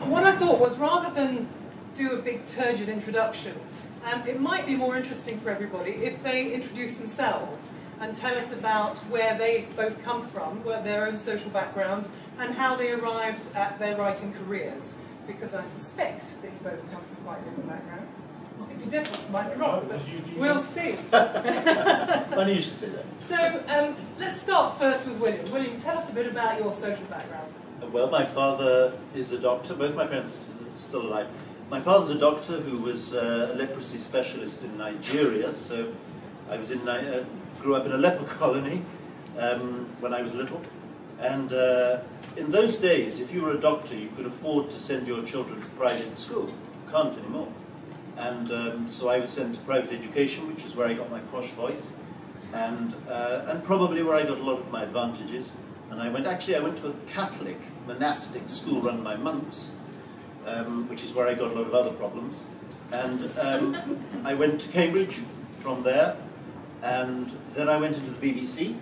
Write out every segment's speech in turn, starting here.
What I thought was, rather than do a big turgid introduction, it might be more interesting for everybody if they introduce themselves and tell us about where they both come from, where their own social backgrounds, and how they arrived at their writing careers. Because I suspect that you both come from quite different backgrounds. Might be different, might be wrong, but we'll see. Funny you should say that. So let's start first with William. William, tell us a bit about your social background. Well, my father is a doctor. Both my parents are still alive. My father's a doctor who was a leprosy specialist in Nigeria. So I was grew up in a leper colony when I was little. And in those days, if you were a doctor, you could afford to send your children to private school. You can't anymore. And so I was sent to private education, which is where I got my posh voice, and probably where I got a lot of my advantages. And I went to a Catholic monastic school run by monks, which is where I got a lot of other problems. And I went to Cambridge from there, and then I went into the BBC.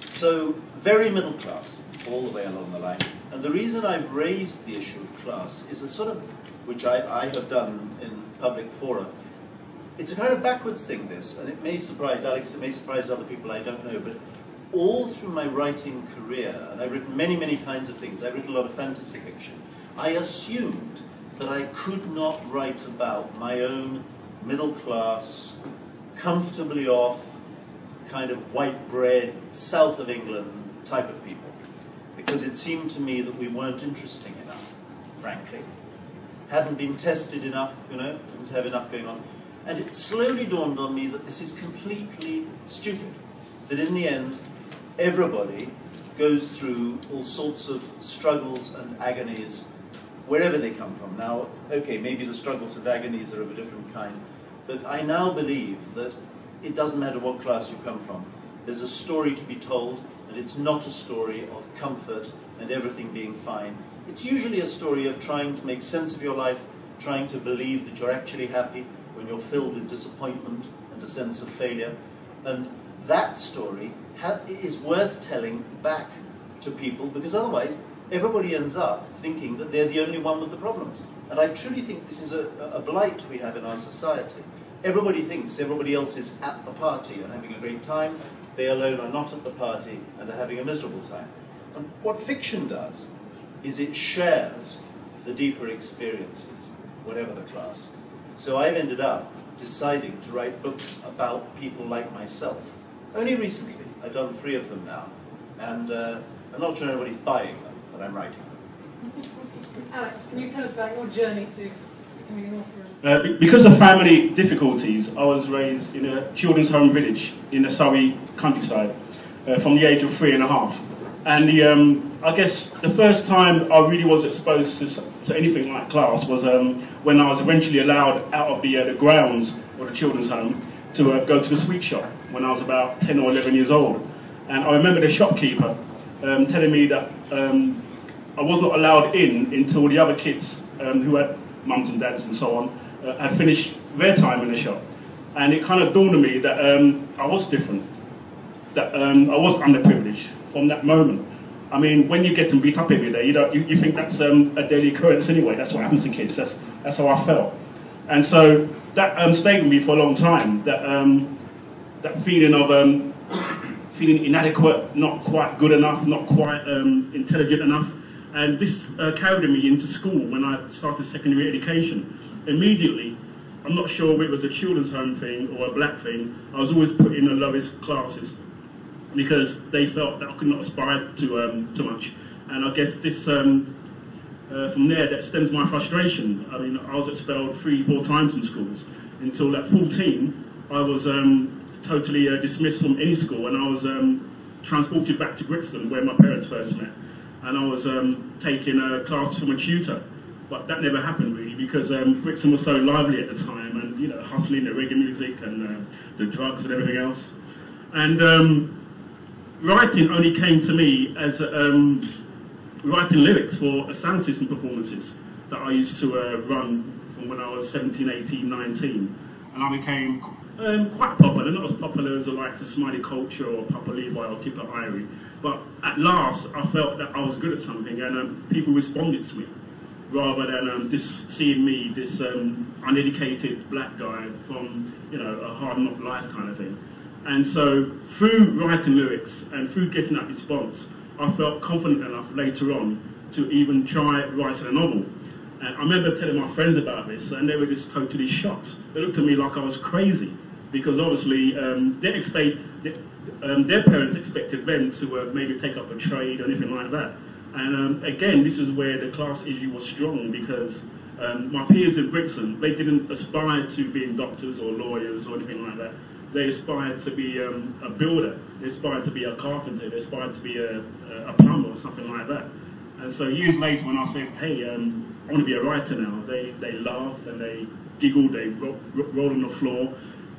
So very middle class all the way along the line. And the reason I've raised the issue of class is a sort of, which I have done in public fora, it's a kind of backwards thing, this, and it may surprise Alex, it may surprise other people, I don't know, but all through my writing career, and I've written many, many kinds of things, I've written a lot of fantasy fiction, I assumed that I could not write about my own middle class, comfortably off, kind of white bread, south of England type of people, because it seemed to me that we weren't interesting enough, frankly. Hadn't been tested enough, you know, didn't have enough going on. And it slowly dawned on me that this is completely stupid. That in the end, everybody goes through all sorts of struggles and agonies wherever they come from. Now, okay, maybe the struggles and agonies are of a different kind, but I now believe that it doesn't matter what class you come from. There's a story to be told, and it's not a story of comfort and everything being fine. It's usually a story of trying to make sense of your life, trying to believe that you're actually happy when you're filled with disappointment and a sense of failure. And that story is worth telling back to people, because otherwise everybody ends up thinking that they're the only one with the problems. And I truly think this is a blight we have in our society. Everybody thinks everybody else is at the party and having a great time. They alone are not at the party and are having a miserable time. And what fiction does is it shares the deeper experiences, whatever the class. So I've ended up deciding to write books about people like myself. Only recently. I've done 3 of them now. And I'm not sure anybody's buying them, but I'm writing them. Alex, can you tell us about your journey to becoming an author? Because of family difficulties, I was raised in a children's home village in the Surrey countryside from the age of 3.5. And I guess the first time I really was exposed to anything like class was when I was eventually allowed out of the grounds of the children's home to go to the sweet shop when I was about 10 or 11 years old. And I remember the shopkeeper telling me that I was not allowed in until the other kids who had mums and dads and so on had finished their time in the shop. And it kind of dawned on me that I was different, that I was underprivileged from that moment. I mean, when you get them beat up every day, you think that's a daily occurrence anyway. That's what happens to kids. That's how I felt. And so that stayed with me for a long time, that feeling of feeling inadequate, not quite good enough, not quite intelligent enough. And this carried me into school when I started secondary education. Immediately, I'm not sure whether it was a children's home thing or a black thing, I was always put in the lowest classes because they felt that I could not aspire to too much. And I guess this, from there, that stems my frustration. I mean, I was expelled 3-4 times from schools until at 14, I was totally dismissed from any school, and I was transported back to Brixton, where my parents first met. And I was taking classes from a tutor, but that never happened really because Brixton was so lively at the time, and you know, hustling the reggae music and the drugs and everything else. And writing only came to me as writing lyrics for sound system performances that I used to run from when I was 17, 18, 19, and I became quite popular, not as popular as the likes of Smiley Culture or Papa Levi or Tipper Irie, but at last I felt that I was good at something, and people responded to me, rather than just seeing me, this uneducated black guy from, you know, a hard knock life kind of thing. And so through writing lyrics and through getting that response, I felt confident enough later on to even try writing a novel. And I remember telling my friends about this, and they were just totally shocked. They looked at me like I was crazy, because obviously their parents expected them to maybe take up a trade or anything like that. And again, this is where the class issue was strong, because my peers in Brixton, they didn't aspire to being doctors or lawyers or anything like that. They aspired to be a builder, they aspired to be a carpenter, they aspired to be a plumber or something like that. And so years later, when I said, hey, I want to be a writer now, they laughed and they giggled, they rolled on the floor.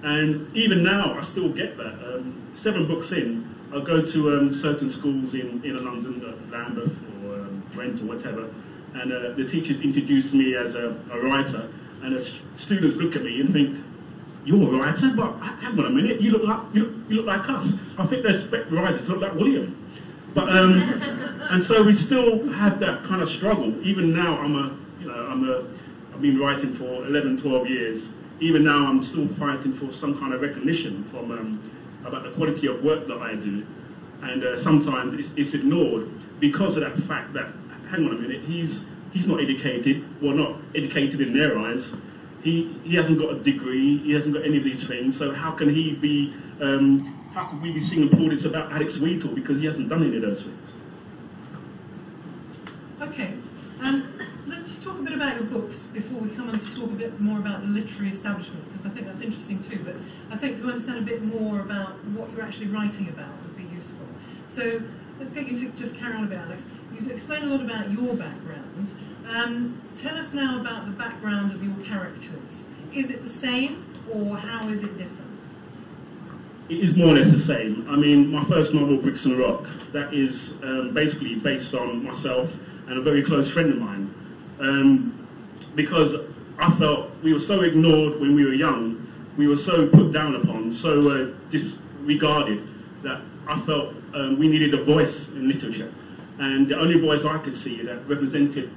And even now, I still get that. 7 books in, I go to certain schools in London, Lambeth or Brent or whatever, and the teachers introduce me as a writer, and the students look at me and think, you're a writer? But hang on a minute, you look like us. I think they expect writers to look like William. But and so we still have that kind of struggle. Even now, I've been writing for 11, 12 years. Even now, I'm still fighting for some kind of recognition from about the quality of work that I do. And sometimes it's ignored because of that fact that, hang on a minute, he's not educated, well, not educated in their eyes. He hasn't got a degree, he hasn't got any of these things, so how can he be, how could we be singing plaudits about Alex Wheatle because he hasn't done any of those things? Okay, let's just talk a bit about your books before we come on to talk a bit more about the literary establishment, because I think that's interesting too, but I think to understand a bit more about what you're actually writing about would be useful. So let's get you to just carry on a bit, Alex. You've explained a lot about your background. Tell us now about the background of your characters. Is it the same, or how is it different? It is more or less the same. I mean, my first novel, Bricks and Rock, that is basically based on myself and a very close friend of mine. Because I felt we were so ignored when we were young, we were so put down upon, so disregarded, that I felt we needed a voice in literature. And the only voice I could see that represented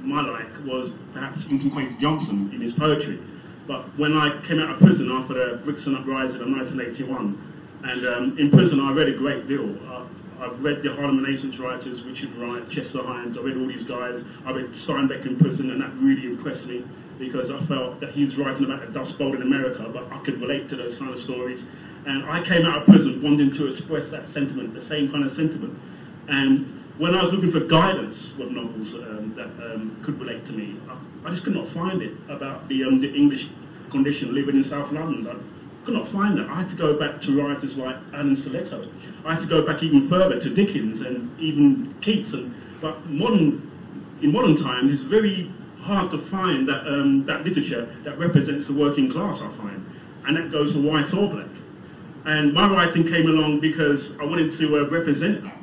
my like was perhaps Winston Quaid Johnson in his poetry. But when I came out of prison after the Brixton Uprising of 1981, and in prison I read a great deal. I've read the Harlem Renaissance writers, Richard Wright, Chester Himes, I read all these guys. I read Steinbeck in prison, and that really impressed me because I felt that he's writing about the Dust Bowl in America, but I could relate to those kind of stories. And I came out of prison wanting to express that sentiment, the same kind of sentiment. And when I was looking for guidance with novels that could relate to me, I just could not find it about the English condition living in South London. I could not find that. I had to go back to writers like Alan Stiletto. I had to go back even further to Dickens and even Keats. But in modern times, it's very hard to find that, that literature that represents the working class, I find. And that goes to white or black. And my writing came along because I wanted to represent that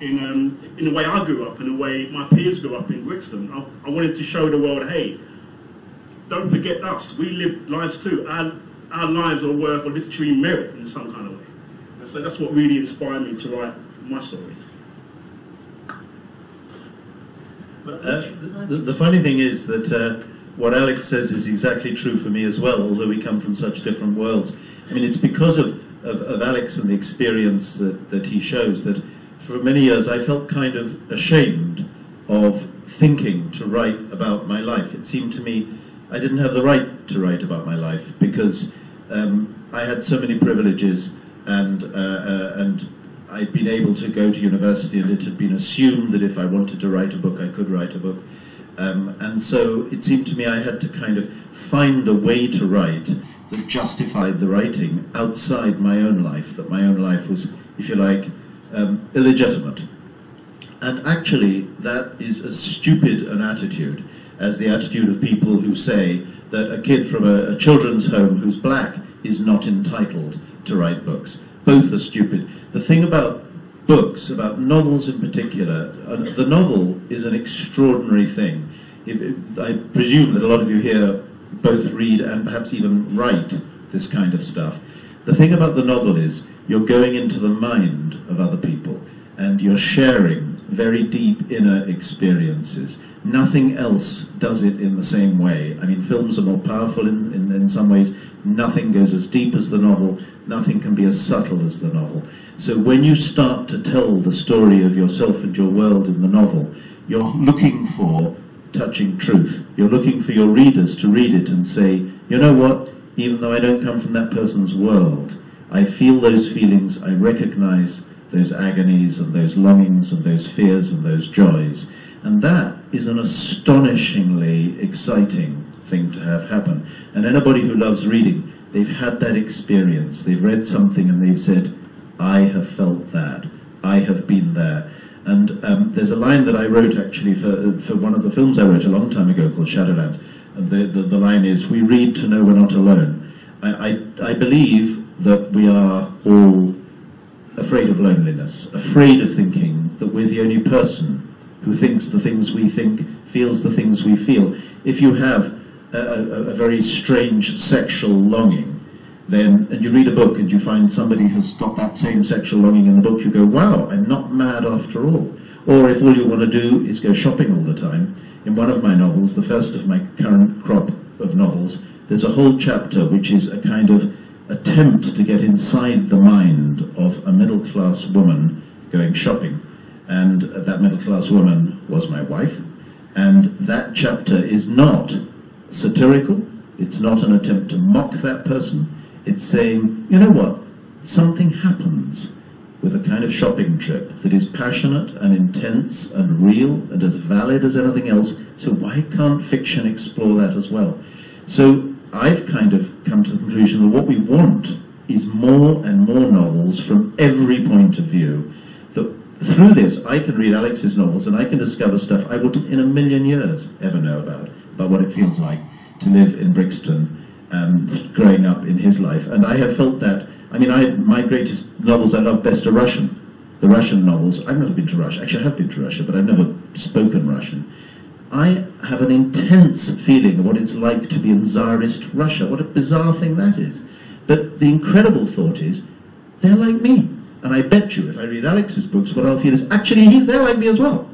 in the way I grew up, in the way my peers grew up in Brixton. I wanted to show the world, hey, don't forget us. We live lives too. Our lives are worth a literary merit in some kind of way. And so that's what really inspired me to write my stories. The funny thing is that what Alex says is exactly true for me as well, although we come from such different worlds. I mean, it's because of Alex and the experience that he shows that for many years I felt kind of ashamed of thinking to write about my life. It seemed to me I didn't have the right to write about my life because I had so many privileges and I'd been able to go to university, and it had been assumed that if I wanted to write a book, I could write a book. And so it seemed to me I had to kind of find a way to write that justified the writing outside my own life, that my own life was, if you like, illegitimate. And actually, that is as stupid an attitude as the attitude of people who say that a kid from a children's home who's black is not entitled to write books. Both are stupid. The thing about books, about novels in particular, the novel is an extraordinary thing. I presume that a lot of you here both read and perhaps even write this kind of stuff. The thing about the novel is you're going into the mind of other people, and you're sharing very deep inner experiences. Nothing else does it in the same way. I mean, films are more powerful in some ways. Nothing goes as deep as the novel. Nothing can be as subtle as the novel. So when you start to tell the story of yourself and your world in the novel, you're looking for touching truth. You're looking for your readers to read it and say, you know what, even though I don't come from that person's world, I feel those feelings, I recognize those agonies and those longings and those fears and those joys. And that is an astonishingly exciting thing to have happen. And anybody who loves reading, they've had that experience. They've read something and they've said, I have felt that. I have been there. And there's a line that I wrote actually for one of the films I wrote a long time ago called Shadowlands. And the line is, we read to know we're not alone. I believe that we are all afraid of loneliness, afraid of thinking that we're the only person who thinks the things we think, feels the things we feel. If you have a very strange sexual longing, then, and you read a book and you find somebody has got that same sexual longing in the book, you go, wow, I'm not mad after all. Or if all you want to do is go shopping all the time, in one of my novels, the first of my current crop of novels, there's a whole chapter which is a kind of attempt to get inside the mind of a middle-class woman going shopping. And that middle-class woman was my wife. And that chapter is not satirical. It's not an attempt to mock that person. It's saying, you know what, something happens with a kind of shopping trip that is passionate and intense and real and as valid as anything else, so why can't fiction explore that as well? So I've kind of come to the conclusion that what we want is more and more novels from every point of view. That through this, I can read Alex's novels and I can discover stuff I wouldn't in a million years ever know about what it feels like to live in Brixton, growing up in his life. And I have felt that, I mean, my greatest novels I love best are Russian. The Russian novels, I've never been to Russia. Actually, I have been to Russia, but I've never spoken Russian. I have an intense feeling of what it's like to be in Tsarist Russia. What a bizarre thing that is. But the incredible thought is, they're like me. And I bet you, if I read Alex's books, what I'll feel is, actually, they're like me as well.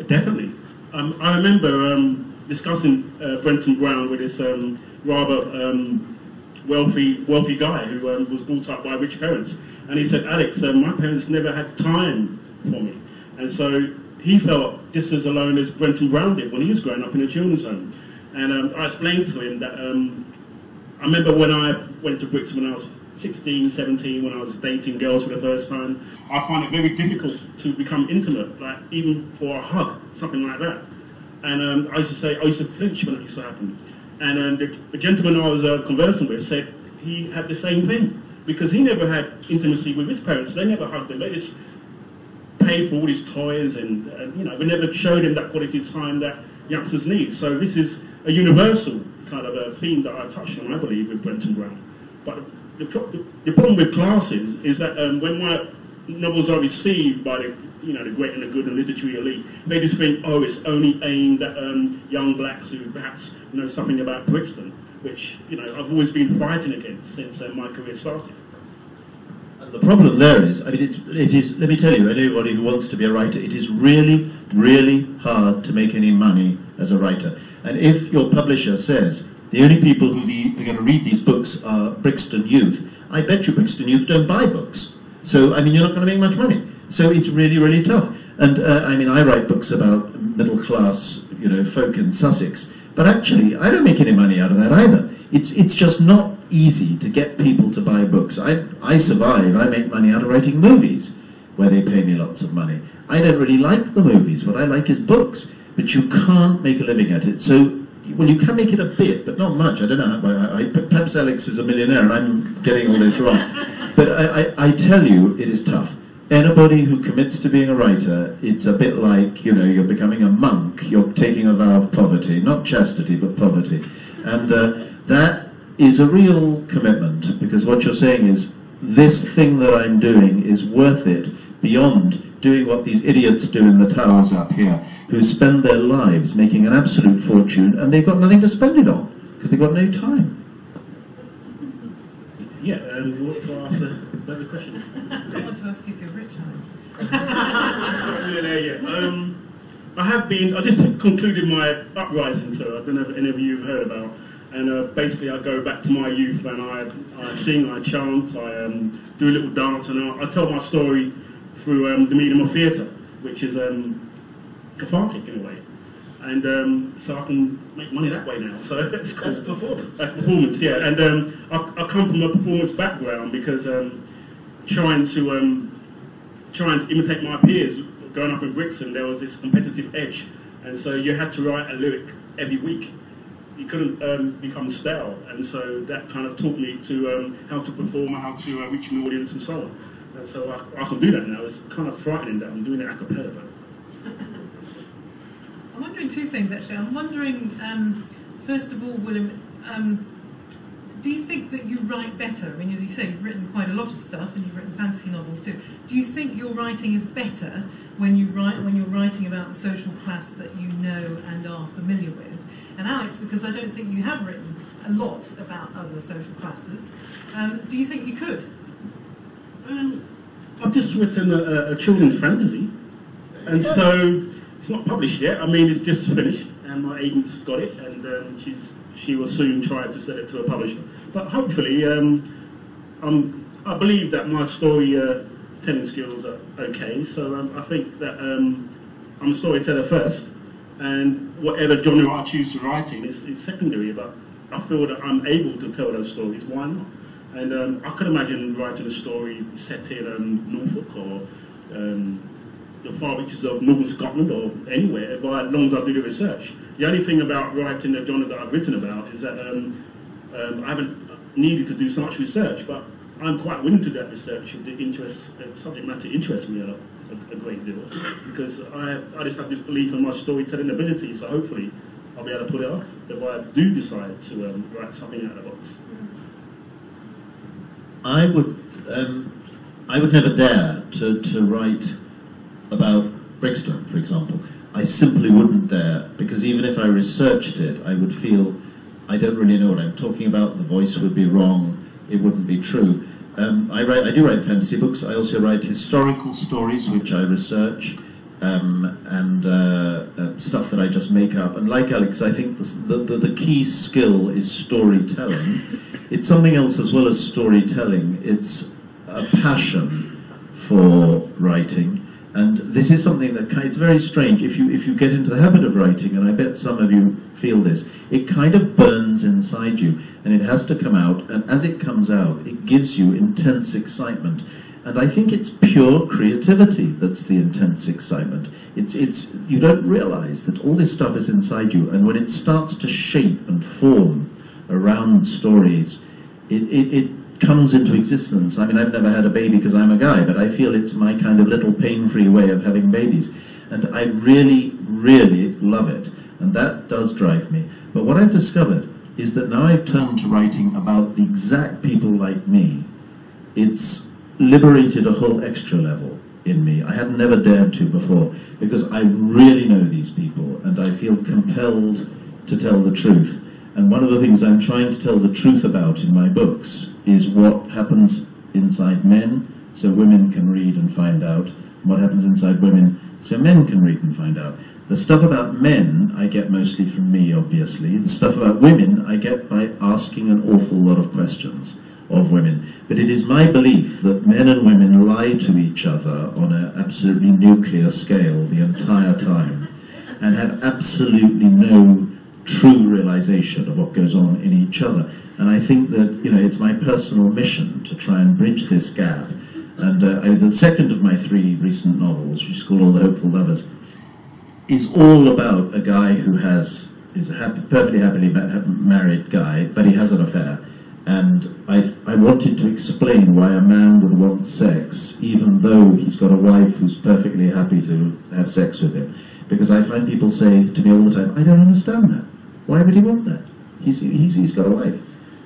Definitely. I remember discussing Brenton Brown with this rather wealthy guy who was brought up by rich parents. And he said, Alex, my parents never had time for me. And so he felt just as alone as Brenton Brown did when he was growing up in a children's home. And I explained to him that I remember when I went to Brixton when I was 16, 17, when I was dating girls for the first time, I found it very difficult to become intimate, like even for a hug, something like that. And I used to flinch when it used to happen. And the gentleman I was conversing with said he had the same thing, because he never had intimacy with his parents. They never hugged him. They just paid for all his toys, and you know, we never showed him that quality time that youngsters need. So this is a universal kind of a theme that I touched on, I believe, with Brenton Brown. But the problem with classes is that when my novels are received by the great and the good and literary elite, they just think, oh, it's only aimed at young blacks who perhaps know something about Brixton, which I've always been fighting against since my career started. And the problem there is, I mean, it is. Let me tell you, anybody who wants to be a writer, it is really, really hard to make any money as a writer. And if your publisher says the only people who are going to read these books are Brixton youth, I bet you Brixton youth don't buy books. So, I mean, you're not going to make much money. So it's really, really tough. And, I mean, I write books about middle-class, folk in Sussex, but actually, I don't make any money out of that either. It's just not easy to get people to buy books. I survive. I make money out of writing movies, where they pay me lots of money. I don't really like the movies. What I like is books. But you can't make a living at it. So, well, you can make it a bit, but not much. I don't know. Perhaps Alex is a millionaire and I'm getting all this wrong. But I tell you, it is tough. Anybody who commits to being a writer, it's a bit like, you're becoming a monk. You're taking a vow of poverty. Not chastity, but poverty. And that is a real commitment, because what you're saying is, this thing that I'm doing is worth it beyond doing what these idiots do in the towers up here, who spend their lives making an absolute fortune, and they've got nothing to spend it on, because they've got no time. Yeah, and what to answer? that the question? I want to ask if you're rich, Alice. Yeah. I have been. I just concluded my Uprising tour. I don't know if any of you have heard about. And basically, I go back to my youth, and I sing, I chant, I do a little dance, and I tell my story through the medium of theatre, which is cathartic in a way. And so I can make money that way now. So that's cool. That's performance. That's performance, yeah. And I come from a performance background because trying to imitate my peers. Growing up in Brixton, there was this competitive edge, and so you had to write a lyric every week. You couldn't become stale, and so that kind of taught me to how to perform, how to reach an audience, and so on. And so I can do that now. It's kind of frightening that I'm doing it a cappella. I'm wondering two things, actually. I'm wondering, first of all, William, do you think that you write better? I mean, as you say, you've written quite a lot of stuff, and you've written fantasy novels too. Do you think your writing is better when you're writing about the social class that you know and are familiar with? And Alex, because I don't think you have written a lot about other social classes, do you think you could? I've just written a children's fantasy, and so it's not published yet. I mean, it's just finished, and my agent's got it, and she will soon try to sell it to a publisher. But hopefully, I believe that my storytelling skills are okay. So I think that I'm a storyteller first, and whatever genre I choose to write in is secondary. But I feel that I'm able to tell those stories. Why not? And I could imagine writing a story set in Norfolk or the far reaches of northern Scotland or anywhere, as long as I do the research. The only thing about writing the genre that I've written about is that I haven't needed to do so much research, but I'm quite willing to do that research if the subject matter interests me a great deal, because I just have this belief in my storytelling ability, so hopefully I'll be able to pull it off if I do decide to write something out of the box. I would never dare to write about Brixton, for example. I simply wouldn't dare, because even if I researched it, I would feel I don't really know what I'm talking about, the voice would be wrong, it wouldn't be true. I do write fantasy books. I also write historical stories, which I research, and stuff that I just make up. And like Alex, I think the key skill is storytelling. It's something else as well as storytelling. It's a passion for writing. And this is something that it's very strange. If you get into the habit of writing, and I bet some of you feel this, it kind of burns inside you, and it has to come out. And as it comes out, it gives you intense excitement. And I think it's pure creativity that's the intense excitement. You don't realize that all this stuff is inside you, and when it starts to shape and form around stories, it comes into existence. I mean, I've never had a baby because I'm a guy, but I feel it's my kind of little pain-free way of having babies. And I really, really love it. And that does drive me. But what I've discovered is that now I've turned to writing about the exact people like me, it's liberated a whole extra level in me. I had never dared to before, because I really know these people, and I feel compelled to tell the truth. And one of the things I'm trying to tell the truth about in my books is what happens inside men, so women can read and find out, and what happens inside women, so men can read and find out. The stuff about men I get mostly from me, obviously. The stuff about women I get by asking an awful lot of questions of women. But it is my belief that men and women lie to each other on an absolutely nuclear scale the entire time, and have absolutely no true realization of what goes on in each other. And I think that, it's my personal mission to try and bridge this gap. And the second of my 3 recent novels, which is called All the Hopeful Lovers, is all about a guy who is a perfectly happily married guy, but he has an affair. And I wanted to explain why a man would want sex, even though he's got a wife who's perfectly happy to have sex with him. Because I find people say to me all the time, I don't understand that. Why would he want that? He's got a wife.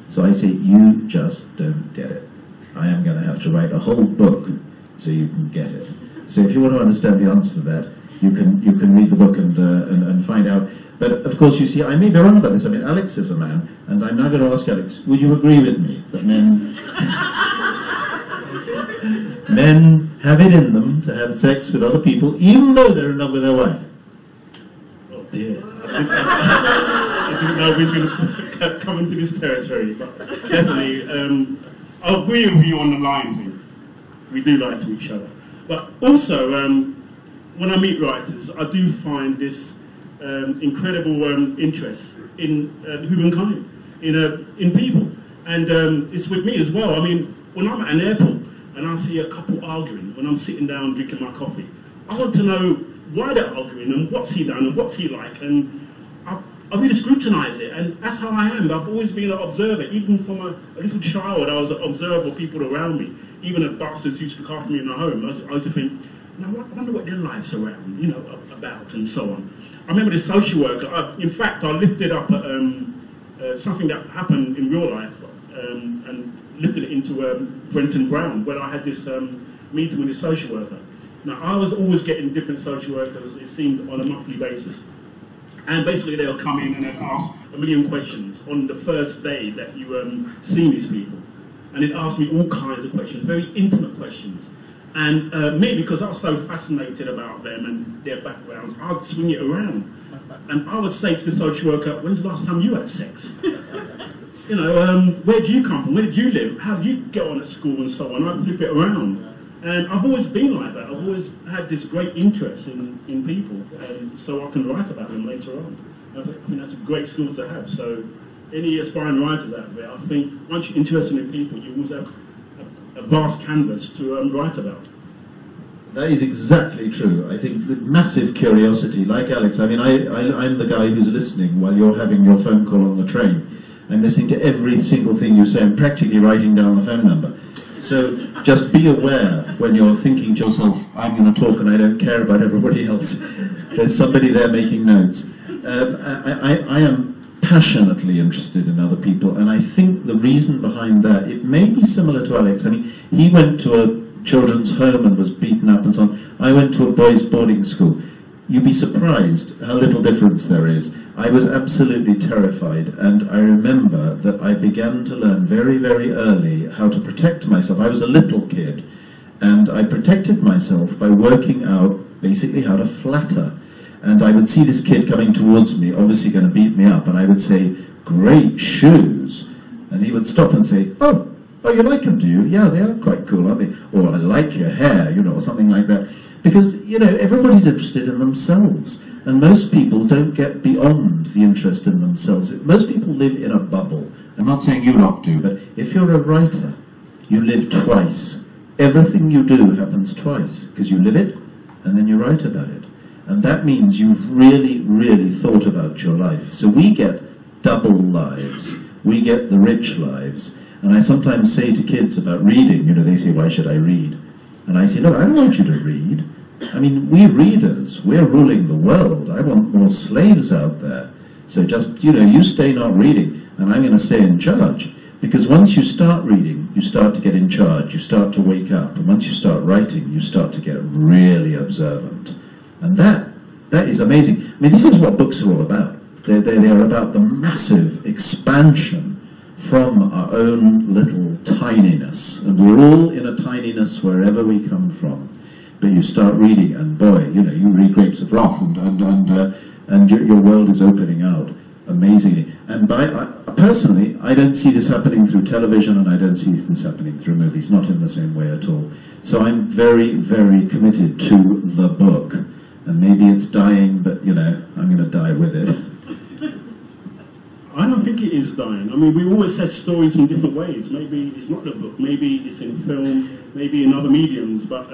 So I say, you just don't get it. I am going to have to write a whole book so you can get it. So if you want to understand the answer to that, you can read the book and find out. But of course, you see, I may be wrong about this. I mean, Alex is a man, and I'm now going to ask Alex, would you agree with me that men... men have it in them to have sex with other people, even though they're in love with their wife. Oh dear. I didn't know we was going to come into this territory, but definitely, I agree with you on the line thing. We do lie to each other. But also, when I meet writers, I do find this incredible interest in humankind, in people. And it's with me as well. I mean, when I'm at an airport and I see a couple arguing, when I'm sitting down drinking my coffee, I want to know why they're arguing and what's he done and what's he like. And I really scrutinise it, and that's how I am. I've always been an observer. Even from a little child, I was an observer of people around me. Even the bastards used to look after me in the home. I used to think, I wonder what their lives are around, about and so on. I remember this social worker. In fact, I lifted up something that happened in real life and lifted it into Brenton Brown, where I had this meeting with a social worker. Now, I was always getting different social workers, it seemed, on a monthly basis. And basically they'll come in and they'll ask a million questions on the first day that you see these people. And it asked me all kinds of questions, very intimate questions. And me, because I was so fascinated about them and their backgrounds, I'd swing it around. And I would say to the social worker, when's the last time you had sex? Where do you come from? Where did you live? How did you get on at school and so on? I'd flip it around. And I've always been like that. I've always had this great interest in people, so I can write about them later on. I think that's a great skill to have. So any aspiring writers out there, I think once you're interested in people, you always have a vast canvas to write about. That is exactly true. I think the massive curiosity, like Alex, I mean, I'm the guy who's listening while you're having your phone call on the train. I'm listening to every single thing you say. I'm practically writing down the phone number. So just be aware when you're thinking to yourself, I'm going to talk and I don't care about everybody else. There's somebody there making notes. I am passionately interested in other people, and I think the reason behind that, it may be similar to Alex. I mean, he went to a children's home and was beaten up and so on. I went to a boys' boarding school. You'd be surprised how little difference there is. I was absolutely terrified, and I remember that I began to learn very, very early how to protect myself. I was a little kid, and I protected myself by working out basically how to flatter. And I would see this kid coming towards me, obviously going to beat me up, and I would say, "Great shoes." And he would stop and say, Oh, you like them, do you? Yeah, they are quite cool, aren't they? Or, I like your hair, or something like that. Because, everybody's interested in themselves. And most people don't get beyond the interest in themselves. Most people live in a bubble. I'm not saying you lot do, but if you're a writer, you live twice. Everything you do happens twice, because you live it, and then you write about it. And that means you've really, really thought about your life. So we get double lives. We get the rich lives. And I sometimes say to kids about reading, they say, why should I read? And I say, look, I don't want you to read. I mean, we readers, we're ruling the world. I want more slaves out there. So just, you stay not reading, and I'm going to stay in charge. Because once you start reading, you start to get in charge. You start to wake up. And once you start writing, you start to get really observant. And that is amazing. I mean, this is what books are all about. They're about the massive expansion from our own little tininess. And we're all in a tininess wherever we come from. But you start reading, and boy, you read Grapes of Wrath, and your world is opening out amazingly. And personally, I don't see this happening through television, and I don't see this happening through movies, not in the same way at all. So I'm very, very committed to the book. And maybe it's dying, but, I'm going to die with it. I don't think it is dying. I mean, we always have stories in different ways. Maybe it's not the book, maybe it's in film, maybe in other mediums, but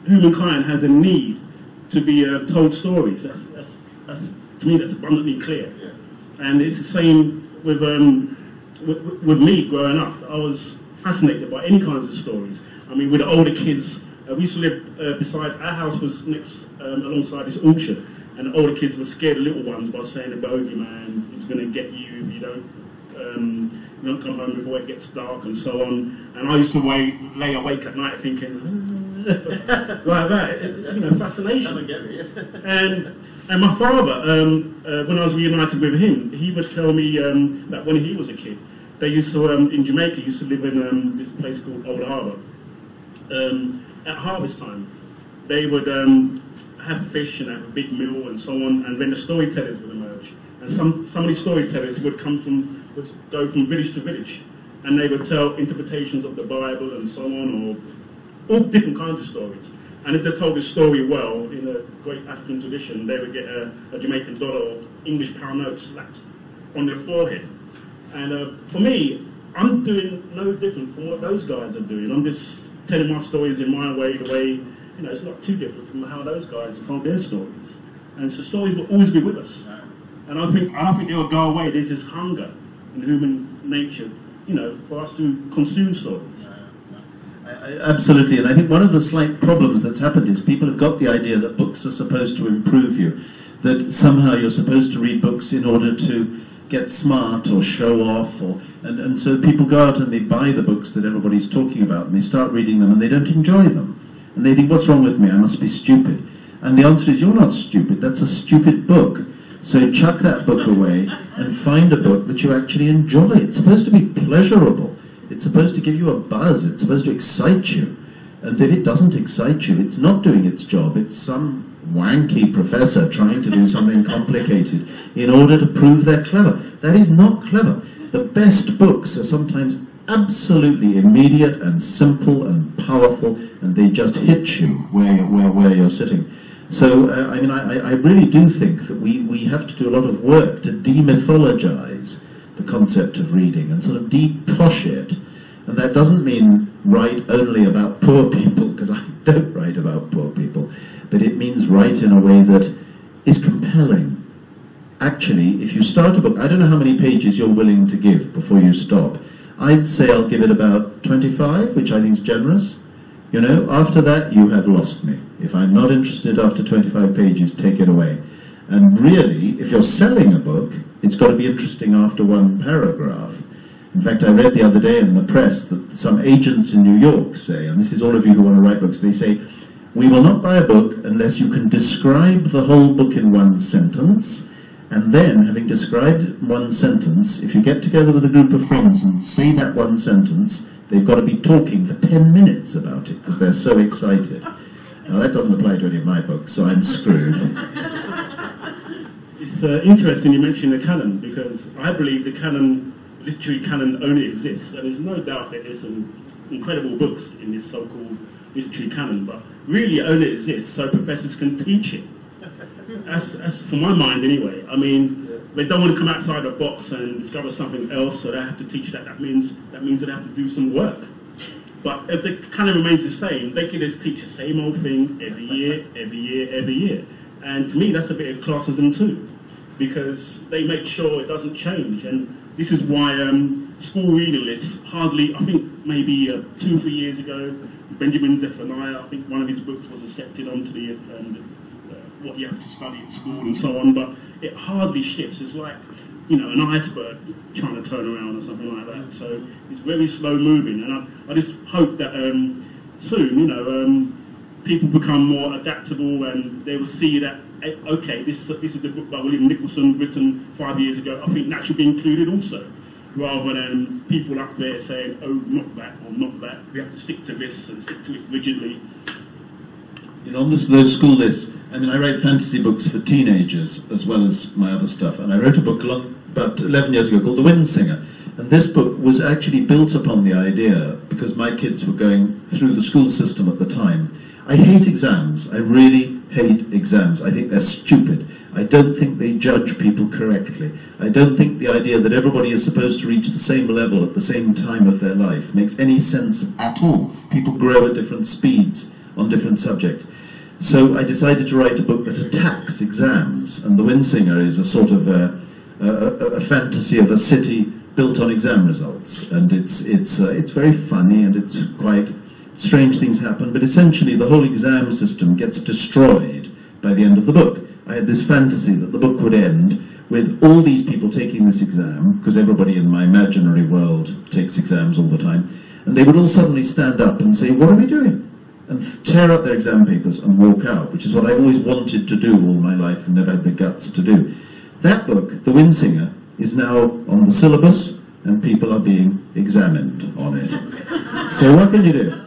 humankind has a need to be told stories. That's to me, that's abundantly clear. Yeah. And it's the same with me growing up. I was fascinated by any kinds of stories. I mean, with the older kids, we used to live beside, our house was next, alongside this orchard. And the older kids were scared of little ones by saying the bogeyman is going to get you if you don't come home before it gets dark and so on. And I used to lay awake at night thinking, like that, fascination. And my father, when I was reunited with him, he would tell me that when he was a kid, they used to, in Jamaica, used to live in this place called Old Harbour. at harvest time, they would have fish and have a big meal and so on, and then the storytellers would emerge. And some of these storytellers would go from village to village, and they would tell interpretations of the Bible and so on, or all different kinds of stories. And if they told this story well, in a great African tradition, they would get a Jamaican dollar or English pound note slapped on their forehead. And for me, I'm doing no different from what those guys are doing. I'm just telling my stories in my way, the way, it's not too different from how those guys told their stories. And so stories will always be with us. And I don't think they will go away. There's this hunger in human nature, for us to consume stories. Absolutely, and I think one of the slight problems that's happened is people have got the idea that books are supposed to improve you, that somehow you're supposed to read books in order to get smart or show off, and so people go out and they buy the books that everybody's talking about, and they start reading them and they don't enjoy them. And they think, what's wrong with me? I must be stupid. And the answer is, you're not stupid, that's a stupid book. So chuck that book away and find a book that you actually enjoy. It's supposed to be pleasurable. It's supposed to give you a buzz. It's supposed to excite you. And if it doesn't excite you, it's not doing its job. It's some wanky professor trying to do something complicated in order to prove they're clever. That is not clever. The best books are sometimes absolutely immediate and simple and powerful, and they just hit you where you're sitting. So, I really do think that we have to do a lot of work to demythologize the concept of reading and sort of de-posh it. And that doesn't mean write only about poor people, because I don't write about poor people, but it means write in a way that is compelling. Actually, if you start a book, I don't know how many pages you're willing to give before you stop. I'd say I'll give it about 25, which I think is generous. After that, you have lost me. If I'm not interested after 25 pages, take it away. And really, if you're selling a book, it's got to be interesting after one paragraph. In fact, I read the other day in the press that some agents in New York say, and this is all of you who want to write books, they say, we will not buy a book unless you can describe the whole book in one sentence, and then, having described one sentence, if you get together with a group of friends and say that one sentence, they've got to be talking for 10 minutes about it, because they're so excited. Now, that doesn't apply to any of my books, so I'm screwed. It's interesting you mention the canon, because I believe the canon, literary canon, only exists, and there's no doubt that there's some incredible books in this so-called literary canon, but really it only exists so professors can teach it. As for my mind anyway, they don't want to come outside the box and discover something else, so they have to teach that. That means they have to do some work. But if the canon remains the same, they can just teach the same old thing every year. And to me, that's a bit of classism too, because they make sure it doesn't change. And this is why school reading lists hardly, I think maybe 2 or 3 years ago, Benjamin Zephaniah, I think one of his books was accepted onto the what you have to study at school and so on, but it hardly shifts. It's like, an iceberg trying to turn around or something like that. So it's very slow moving, and I just hope that soon, people become more adaptable and they will see that, okay, this is the book by William Nicholson written 5 years ago. I think that should be included also, rather than people up there saying, oh, not that or not that. We have to stick to this and stick to it rigidly. On those school lists, I write fantasy books for teenagers as well as my other stuff, and I wrote a book about 11 years ago called The Wind Singer, and this book was actually built upon the idea, because my kids were going through the school system at the time. I hate exams. I really hate exams. I think they're stupid. I don't think they judge people correctly. I don't think the idea that everybody is supposed to reach the same level at the same time of their life makes any sense at all. People grow at different speeds on different subjects. So I decided to write a book that attacks exams, and The Wind Singer is a sort of a fantasy of a city built on exam results, and it's very funny, and it's quite strange things happen, but essentially the whole exam system gets destroyed by the end of the book. I had this fantasy that the book would end with all these people taking this exam, because everybody in my imaginary world takes exams all the time, and they would all suddenly stand up and say, what are we doing? And tear up their exam papers and walk out, which is what I've always wanted to do all my life and never had the guts to do. That book, The Wind Singer, is now on the syllabus, and people are being examined on it. So what can you do?